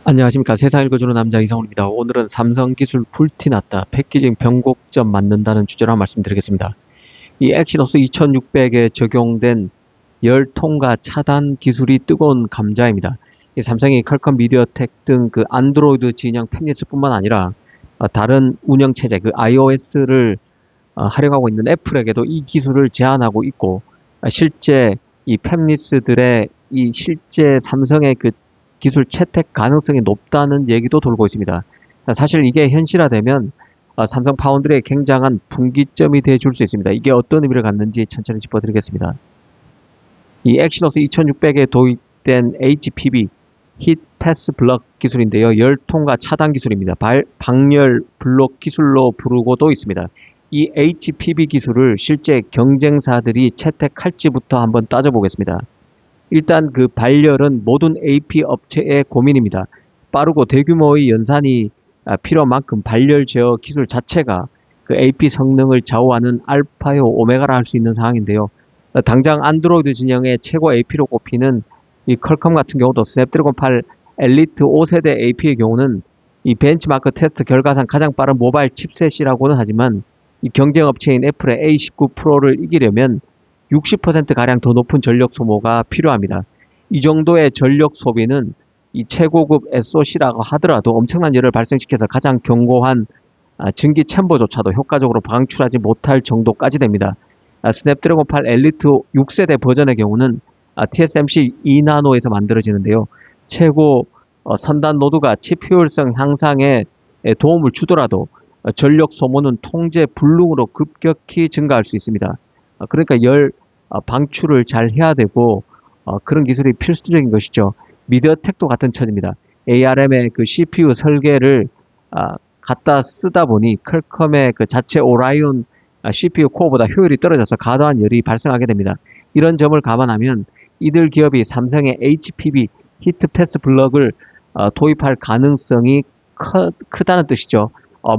안녕하십니까. 세상 읽어주는 남자 이상훈입니다. 오늘은 삼성기술 풀티났다. 패키징 변곡점 만든다는 주제로 말씀드리겠습니다. 이 엑시노스 2600에 적용된 열 통과 차단 기술이 뜨거운 감자입니다. 이 삼성이 퀄컴 미디어텍 등 그 안드로이드 진영 팹리스뿐만 아니라 다른 운영체제 그 iOS를 활용하고 있는 애플에게도 이 기술을 제안하고 있고, 실제 이 팹리스들의 이 실제 삼성의 그 기술 채택 가능성이 높다는 얘기도 돌고 있습니다. 사실 이게 현실화되면 삼성 파운드리의 굉장한 분기점이 돼 줄 수 있습니다. 이게 어떤 의미를 갖는지 천천히 짚어드리겠습니다. 이 엑시노스 2600에 도입된 HPB, 히트 패스 블럭 기술인데요. 열 통과 차단 기술입니다. 방열 블록 기술로 부르고도 있습니다. 이 HPB 기술을 실제 경쟁사들이 채택할지부터 한번 따져보겠습니다. 일단 그 발열은 모든 AP 업체의 고민입니다. 빠르고 대규모의 연산이 필요한 만큼 발열 제어 기술 자체가 그 AP 성능을 좌우하는 알파요 오메가라 할 수 있는 상황인데요. 당장 안드로이드 진영의 최고 AP로 꼽히는 이 퀄컴 같은 경우도 스냅드래곤 8 엘리트 5세대 AP의 경우는 이 벤치마크 테스트 결과상 가장 빠른 모바일 칩셋이라고는 하지만 이 경쟁 업체인 애플의 A19 프로를 이기려면 60%가량 더 높은 전력 소모가 필요합니다. 이 정도의 전력 소비는 이 최고급 SoC라고 하더라도 엄청난 열을 발생시켜서 가장 견고한 전기 챔버조차도 효과적으로 방출하지 못할 정도까지 됩니다. 스냅드래곤 8 엘리트 6세대 버전의 경우는 TSMC 2나노에서 만들어지는데요. 최고 선단 노드가 칩 효율성 향상에 도움을 주더라도 전력 소모는 통제 불능으로 급격히 증가할 수 있습니다. 그러니까 열 방출을 잘 해야 되고 그런 기술이 필수적인 것이죠. 미디어텍도 같은 처지입니다. ARM의 그 CPU 설계를 갖다 쓰다 보니 퀄컴의 그 자체 오라이온 CPU 코어보다 효율이 떨어져서 과도한 열이 발생하게 됩니다. 이런 점을 감안하면 이들 기업이 삼성의 HPB 히트 패스 블럭을 도입할 가능성이 크다는 뜻이죠.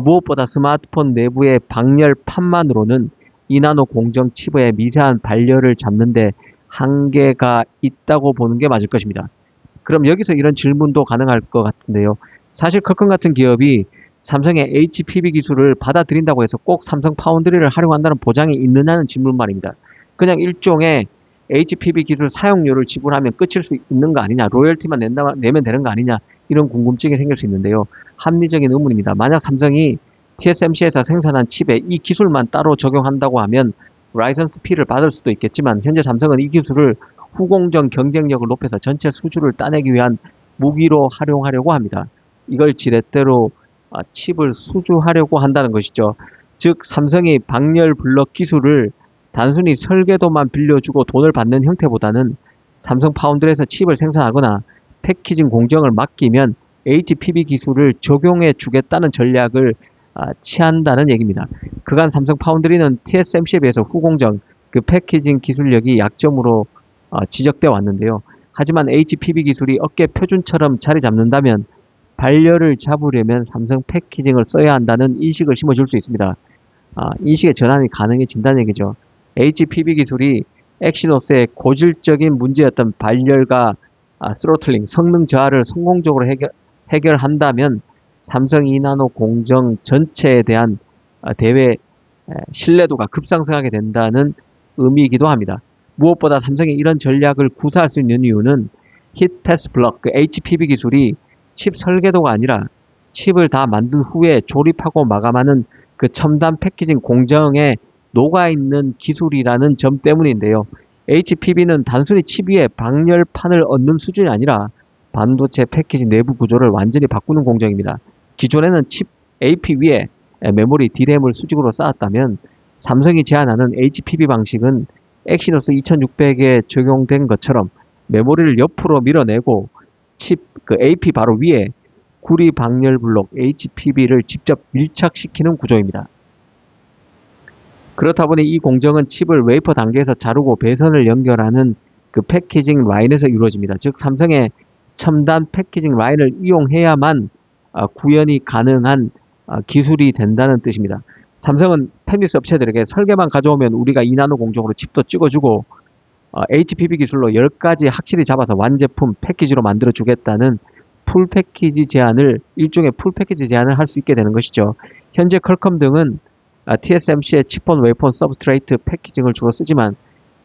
무엇보다 스마트폰 내부의 방열판만으로는 2나노 공정 칩의 미세한 발열을 잡는데 한계가 있다고 보는 게 맞을 것입니다. 그럼 여기서 이런 질문도 가능할 것 같은데요. 사실 퀄컴 같은 기업이 삼성의 HPB 기술을 받아들인다고 해서 꼭 삼성 파운드리를 활용한다는 보장이 있느냐는 질문 말입니다. 그냥 일종의 HPB 기술 사용료를 지불하면 끝일 수 있는 거 아니냐, 로열티만 내면 되는 거 아니냐, 이런 궁금증이 생길 수 있는데요. 합리적인 의문입니다. 만약 삼성이 TSMC에서 생산한 칩에 이 기술만 따로 적용한다고 하면 라이선스 피를 받을 수도 있겠지만, 현재 삼성은 이 기술을 후공정 경쟁력을 높여서 전체 수주를 따내기 위한 무기로 활용하려고 합니다. 이걸 지렛대로 칩을 수주하려고 한다는 것이죠. 즉 삼성이 방열 블럭 기술을 단순히 설계도만 빌려주고 돈을 받는 형태보다는 삼성 파운드리에서 칩을 생산하거나 패키징 공정을 맡기면 HPB 기술을 적용해 주겠다는 전략을 취한다는 얘기입니다. 그간 삼성 파운드리는 TSMC에 비해서 후공정 그 패키징 기술력이 약점으로 지적되어 왔는데요. 하지만 HPB 기술이 업계 표준처럼 자리 잡는다면 발열을 잡으려면 삼성 패키징을 써야 한다는 인식을 심어줄 수 있습니다. 인식의 전환이 가능해진다는 얘기죠. HPB 기술이 엑시노스의 고질적인 문제였던 발열과 스로틀링, 성능 저하를 성공적으로 해결한다면 삼성 2나노 공정 전체에 대한 대회 신뢰도가 급상승하게 된다는 의미이기도 합니다. 무엇보다 삼성이 이런 전략을 구사할 수 있는 이유는 히트 패스 블럭, 그 HPB 기술이 칩 설계도가 아니라 칩을 다 만든 후에 조립하고 마감하는 그 첨단 패키징 공정에 녹아있는 기술이라는 점 때문인데요. HPB는 단순히 칩 위에 방열판을 얹는 수준이 아니라 반도체 패키징 내부 구조를 완전히 바꾸는 공정입니다. 기존에는 칩 AP 위에 메모리 D램을 수직으로 쌓았다면 삼성이 제안하는 HPB 방식은 엑시노스 2600에 적용된 것처럼 메모리를 옆으로 밀어내고 칩 그 AP 바로 위에 구리 방열 블록 HPB를 직접 밀착시키는 구조입니다. 그렇다 보니 이 공정은 칩을 웨이퍼 단계에서 자르고 배선을 연결하는 그 패키징 라인에서 이루어집니다. 즉 삼성의 첨단 패키징 라인을 이용해야만 구현이 가능한 기술이 된다는 뜻입니다. 삼성은 팹리스 업체들에게 설계만 가져오면 우리가 2나노 공정으로 칩도 찍어주고 HPB 기술로 10가지 확실히 잡아서 완제품 패키지로 만들어주겠다는 일종의 풀 패키지 제한을 할 수 있게 되는 것이죠. 현재 퀄컴 등은 TSMC의 칩온 웨이폰 서브스트레이트 패키징을 주로 쓰지만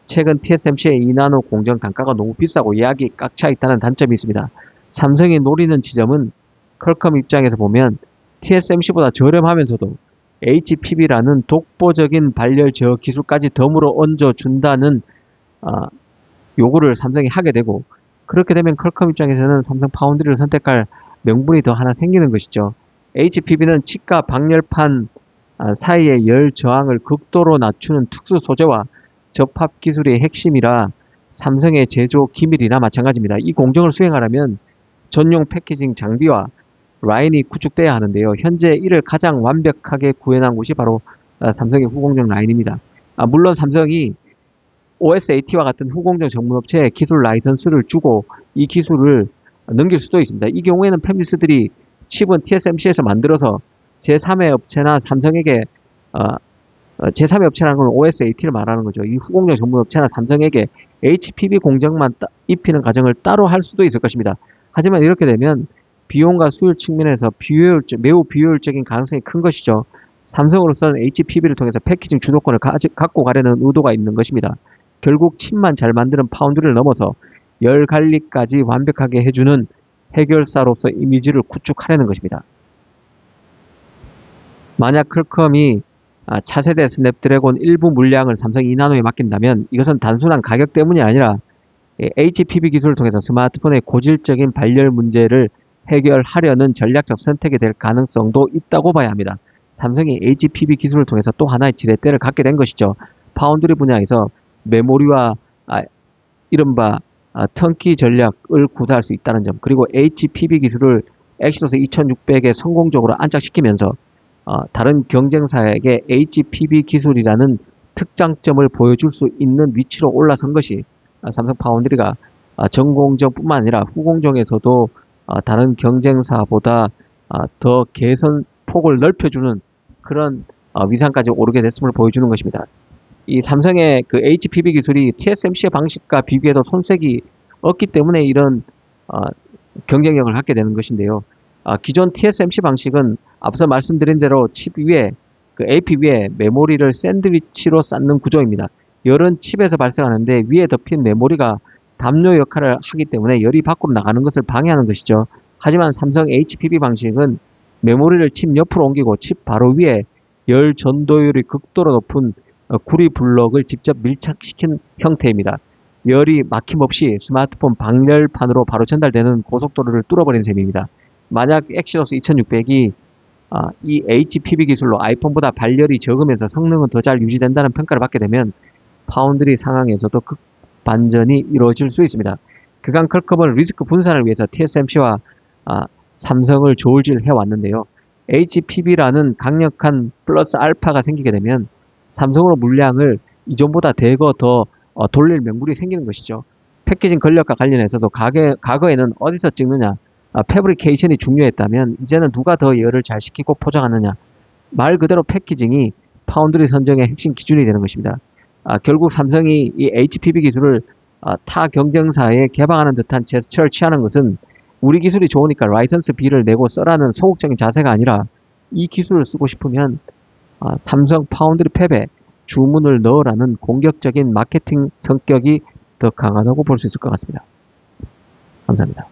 최근 TSMC의 2나노 공정 단가가 너무 비싸고 예약이 꽉 차 있다는 단점이 있습니다. 삼성이 노리는 지점은 퀄컴 입장에서 보면 TSMC보다 저렴하면서도 HPB라는 독보적인 발열 제어 기술까지 덤으로 얹어준다는 요구를 삼성이 하게 되고, 그렇게 되면 퀄컴 입장에서는 삼성 파운드리를 선택할 명분이 더 하나 생기는 것이죠. HPB는 칩과 방열판 사이의 열 저항을 극도로 낮추는 특수 소재와 접합 기술의 핵심이라 삼성의 제조 기밀이나 마찬가지입니다. 이 공정을 수행하려면 전용 패키징 장비와 라인이 구축돼야 하는데요. 현재 이를 가장 완벽하게 구현한 곳이 바로 삼성의 후공정 라인입니다. 물론 삼성이 OSAT와 같은 후공정 전문업체에 기술 라이선스를 주고 이 기술을 넘길 수도 있습니다. 이 경우에는 팹리스들이 칩은 TSMC에서 만들어서 제3의 업체나 삼성에게 제3의 업체라는 건 OSAT를 말하는 거죠. 이 후공정 전문업체나 삼성에게 HPB 공정만 입히는 과정을 따로 할 수도 있을 것입니다. 하지만 이렇게 되면 비용과 수율 측면에서 매우 비효율적인 가능성이 큰 것이죠. 삼성으로서는 HPB를 통해서 패키징 주도권을 갖고 가려는 의도가 있는 것입니다. 결국 칩만 잘 만드는 파운드리를 넘어서 열 관리까지 완벽하게 해주는 해결사로서 이미지를 구축하려는 것입니다. 만약 퀄컴이 차세대 스냅드래곤 일부 물량을 삼성 2나노에 맡긴다면 이것은 단순한 가격 때문이 아니라 HPB 기술을 통해서 스마트폰의 고질적인 발열 문제를 해결하려는 전략적 선택이 될 가능성도 있다고 봐야 합니다. 삼성이 HPB 기술을 통해서 또 하나의 지렛대를 갖게 된 것이죠. 파운드리 분야에서 메모리와 이른바 턴키 전략을 구사할 수 있다는 점, 그리고 HPB 기술을 엑시노스 2600에 성공적으로 안착시키면서 다른 경쟁사에게 HPB 기술이라는 특장점을 보여줄 수 있는 위치로 올라선 것이 삼성 파운드리가 전공정뿐만 아니라 후공정에서도 다른 경쟁사보다 더 개선 폭을 넓혀주는 그런 위상까지 오르게 됐음을 보여주는 것입니다. 이 삼성의 그 HPB 기술이 TSMC의 방식과 비교해도 손색이 없기 때문에 이런 경쟁력을 갖게 되는 것인데요. 기존 TSMC 방식은 앞서 말씀드린 대로 칩 위에 그 AP 위에 메모리를 샌드위치로 쌓는 구조입니다. 열은 칩에서 발생하는데 위에 덮인 메모리가 담요 역할을 하기 때문에 열이 밖으로 나가는 것을 방해하는 것이죠. 하지만 삼성 HPB 방식은 메모리를 칩 옆으로 옮기고 칩 바로 위에 열 전도율이 극도로 높은 구리 블럭을 직접 밀착시킨 형태입니다. 열이 막힘없이 스마트폰 방열판으로 바로 전달되는 고속도로를 뚫어버린 셈입니다. 만약 엑시노스 2600이 이 HPB 기술로 아이폰보다 발열이 적으면서 성능은 더 잘 유지된다는 평가를 받게 되면 파운드리 상황에서도 극반전이 이루어질 수 있습니다. 그간 퀄컴은 리스크 분산을 위해서 TSMC와 삼성을 조울질 해왔는데요. HPB라는 강력한 플러스 알파가 생기게 되면 삼성으로 물량을 이전보다 대거 더 돌릴 명분이 생기는 것이죠. 패키징 권력과 관련해서도 과거에는 어디서 찍느냐, 패브리케이션이 중요했다면 이제는 누가 더 열을 잘 식히고 포장하느냐, 말 그대로 패키징이 파운드리 선정의 핵심 기준이 되는 것입니다. 결국 삼성이 이 HPB 기술을 타 경쟁사에 개방하는 듯한 제스처를 취하는 것은 우리 기술이 좋으니까 라이선스 B를 내고 써라는 소극적인 자세가 아니라 이 기술을 쓰고 싶으면 삼성 파운드리 팹에 주문을 넣으라는 공격적인 마케팅 성격이 더 강하다고 볼 수 있을 것 같습니다. 감사합니다.